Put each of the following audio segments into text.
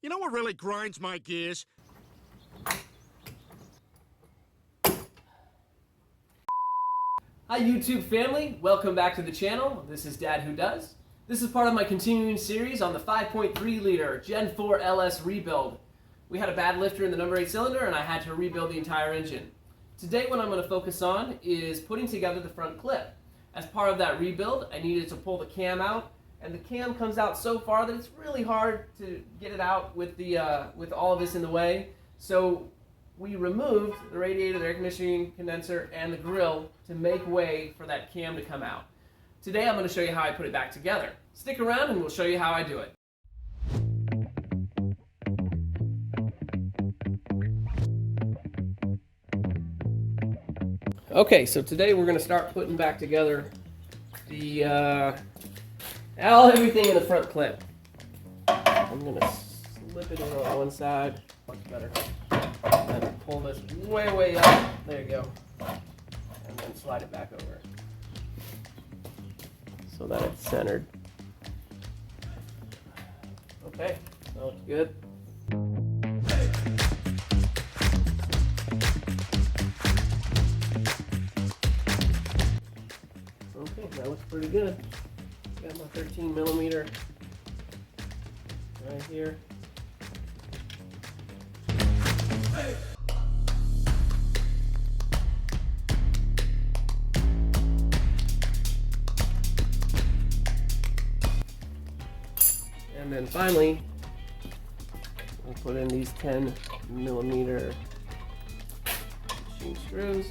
You know what really grinds my gears? Hi YouTube family, welcome back to the channel. This is Dad Who Does. This is part of my continuing series on the 5.3 liter Gen 4 LS rebuild. We had a bad lifter in the number 8 cylinder and I had to rebuild the entire engine. Today what I'm going to focus on is putting together the front clip. As part of that rebuild, I needed to pull the cam out, and the cam comes out so far that it's really hard to get it out with all of this in the way. So we removed the radiator, the air conditioning condenser, and the grill to make way for that cam to come out. Today I'm going to show you how I put it back together. Stick around and we'll show you how I do it. Okay, so today we're going to start putting back together the everything in the front clip. I'm going to slip it in on one side, much better. And then pull this way up. There you go. And then slide it back over so that it's centered. Okay, so it's good. Okay, that looks pretty good. Got my 13 millimeter right here. And then finally, we'll put in these 10 millimeter machine screws.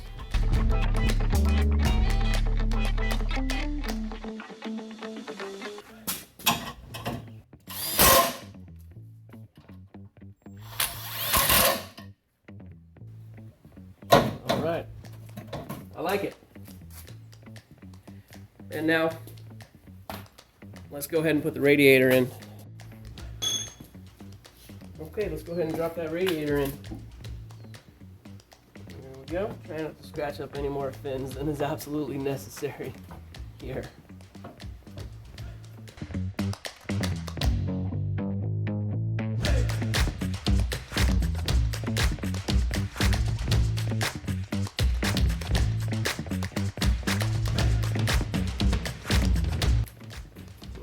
All right, I like it. And now, let's go ahead and put the radiator in. Okay, let's go ahead and drop that radiator in. There we go. Try not to scratch up any more fins than is absolutely necessary here.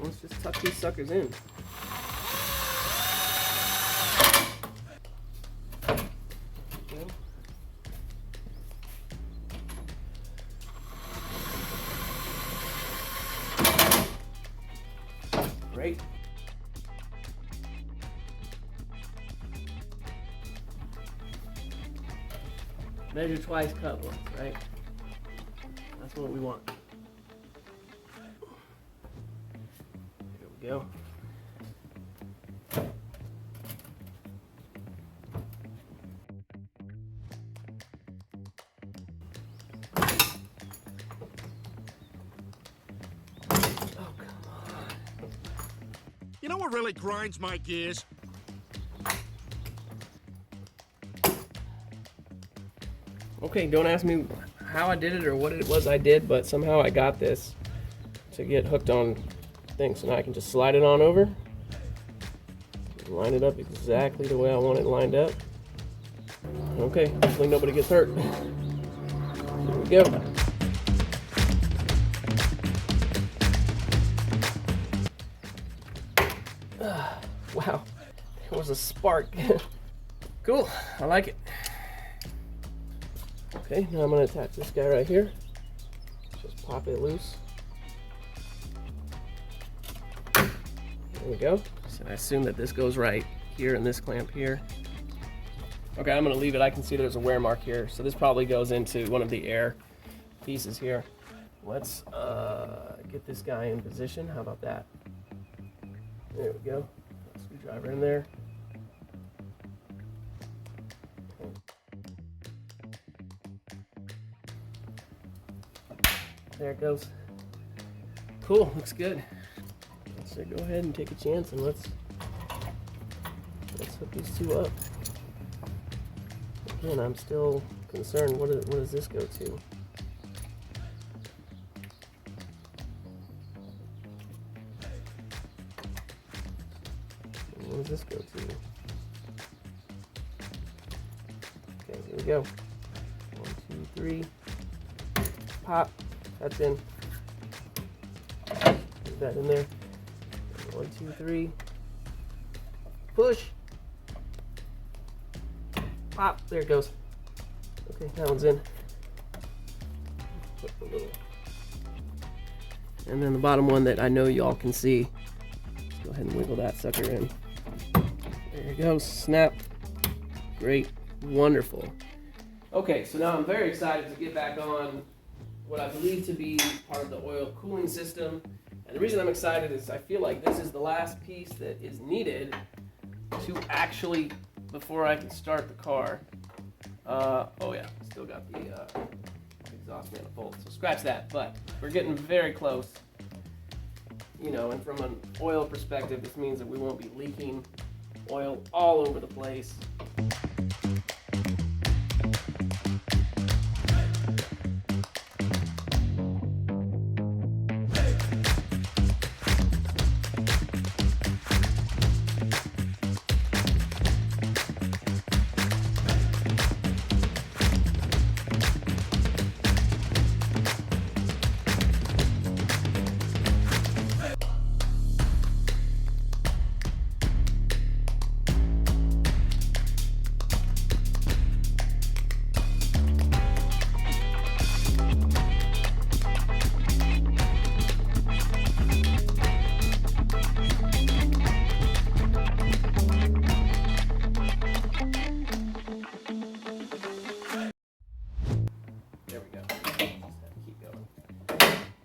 Let's just tuck these suckers in. Great. Measure twice, cut once, right? That's what we want. There we go. You know what really grinds my gears? Okay, don't ask me how I did it or what it was I did, but somehow I got this to get hooked on things. So now I can just slide it on over, line it up exactly the way I want it lined up. Okay, hopefully nobody gets hurt. Here we go. Wow, there was a spark. Cool, I like it. Okay, now I'm going to attach this guy right here. Just pop it loose. There we go. So I assume that this goes right here and this clamp here. Okay, I'm going to leave it. I can see there's a wear mark here. So this probably goes into one of the air pieces here. Let's get this guy in position. How about that? There we go. Screwdriver in there. There it goes. Cool, looks good. So go ahead and take a chance and let's hook these two up. Again, I'm still concerned. What does this go to? What does this go to? go. 1, 2, 3. Pop. That's in. Put that in there. 1, 2, 3. Push. Pop. There it goes. Okay, that one's in. Put the little. And then the bottom one that I know y'all can see. Let's go ahead and wiggle that sucker in. There it goes. Snap. Great. Wonderful. Okay, so now I'm very excited to get back on what I believe to be part of the oil cooling system. And the reason I'm excited is I feel like this is the last piece that is needed to actually, before I can start the car. Oh yeah, still got the exhaust manifold, so scratch that. But we're getting very close. You know, and from an oil perspective, this means that we won't be leaking oil all over the place.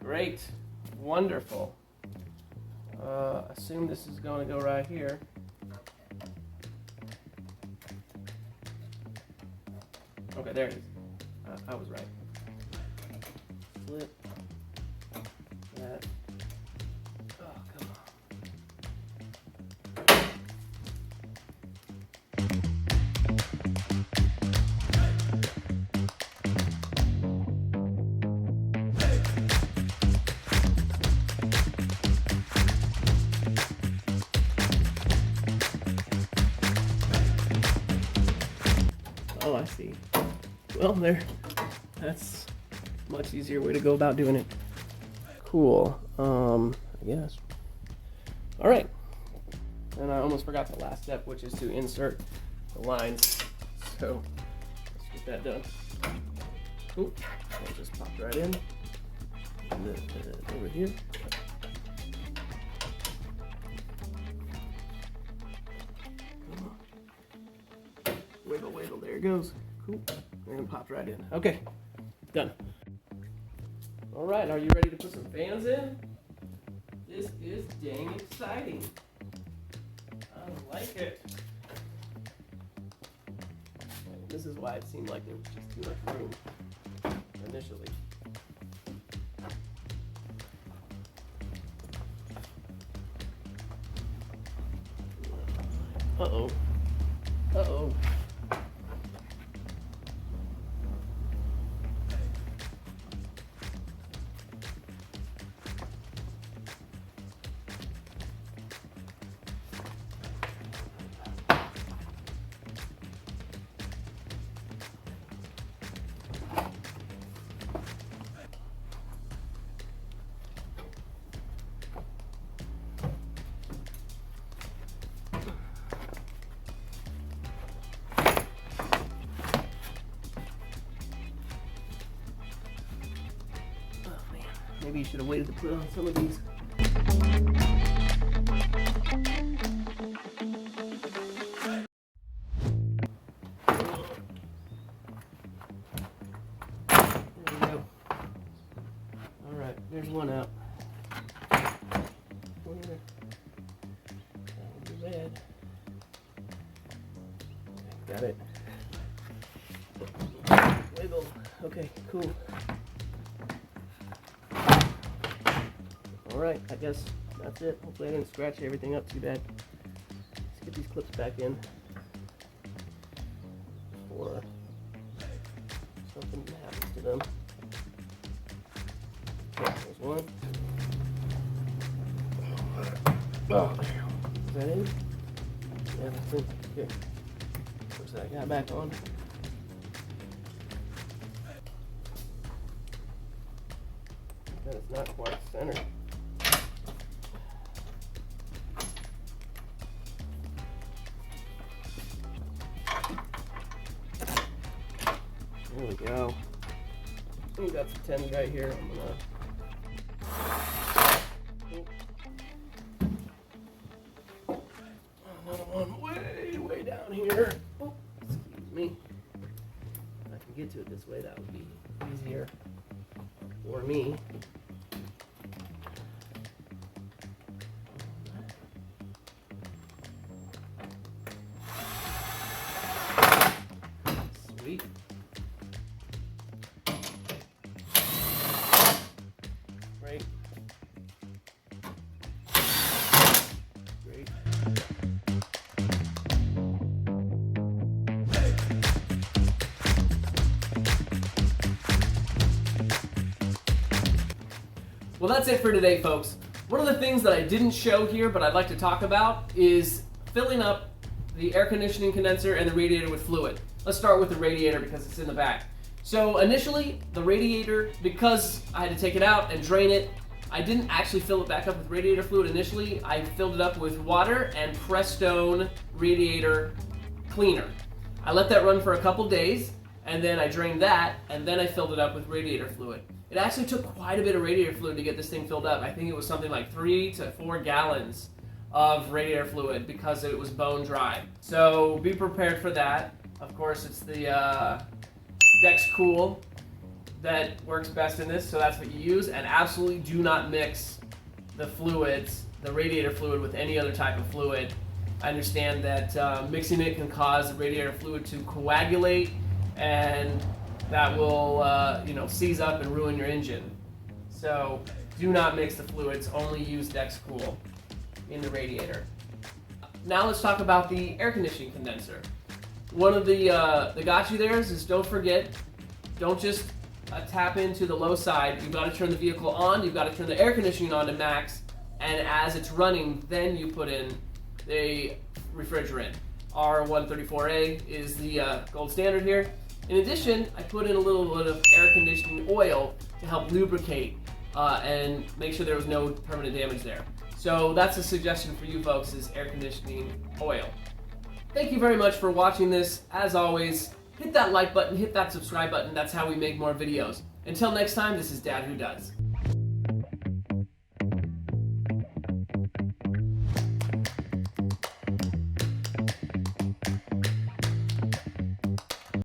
Great, wonderful. Assume this is going to go right here. Okay, there it is. I was right. Flip that. Oh, come on. Oh, I see. Well, that's a much easier way to go about doing it. Cool. I guess. All right. And I almost forgot the last step, which is to insert the lines. So let's get that done. Cool. I'll just pop right in. And then over here. Wiggle, wiggle, there it goes. Cool. And popped right in. Okay, done. All right, are you ready to put some fans in? This is dang exciting. I like it. This is why it seemed like there was just too much room initially. Uh-oh. Uh-oh. Maybe you should have waited to put on some of these. There we go. All right, there's one out. That would be red. Got it. Wiggle. Okay, cool. Alright, I guess that's it. Hopefully I didn't scratch everything up too bad. Let's get these clips back in before something happens to them. Okay, there's one. Oh, is that in? Yeah, that's in. Here. Push that guy back on. That is not quite centered. There we go. We got some tendon right here. I'm gonna. Another one way down here. Oh, excuse me. If I can get to it this way, that would be easier for me. Sweet. Great. Great. Well, that's it for today, folks. One of the things that I didn't show here, but I'd like to talk about, is filling up the air conditioning condenser and the radiator with fluid. Let's start with the radiator because it's in the back. So initially, the radiator, because I had to take it out and drain it, I didn't actually fill it back up with radiator fluid initially. I filled it up with water and Prestone radiator cleaner. I let that run for a couple days, and then I drained that, and then I filled it up with radiator fluid. It actually took quite a bit of radiator fluid to get this thing filled up. I think it was something like 3 to 4 gallons of radiator fluid because it was bone dry. So be prepared for that. Of course, it's the DEX-COOL that works best in this, so that's what you use. And absolutely do not mix the fluids, the radiator fluid, with any other type of fluid. I understand that mixing it can cause the radiator fluid to coagulate, and that will seize up and ruin your engine. So do not mix the fluids, only use DEX-COOL in the radiator. Now let's talk about the air conditioning condenser. One of the gotcha there's is don't just tap into the low side. You've got to turn the vehicle on, you've got to turn the air conditioning on to max, and as it's running, then you put in the refrigerant. R134A is the gold standard here. In addition, I put in a little bit of air conditioning oil to help lubricate and make sure there was no permanent damage there. So that's a suggestion for you folks, is air conditioning oil. Thank you very much for watching this. As always, hit that like button, hit that subscribe button. That's how we make more videos. Until next time, this is Dad Who Does.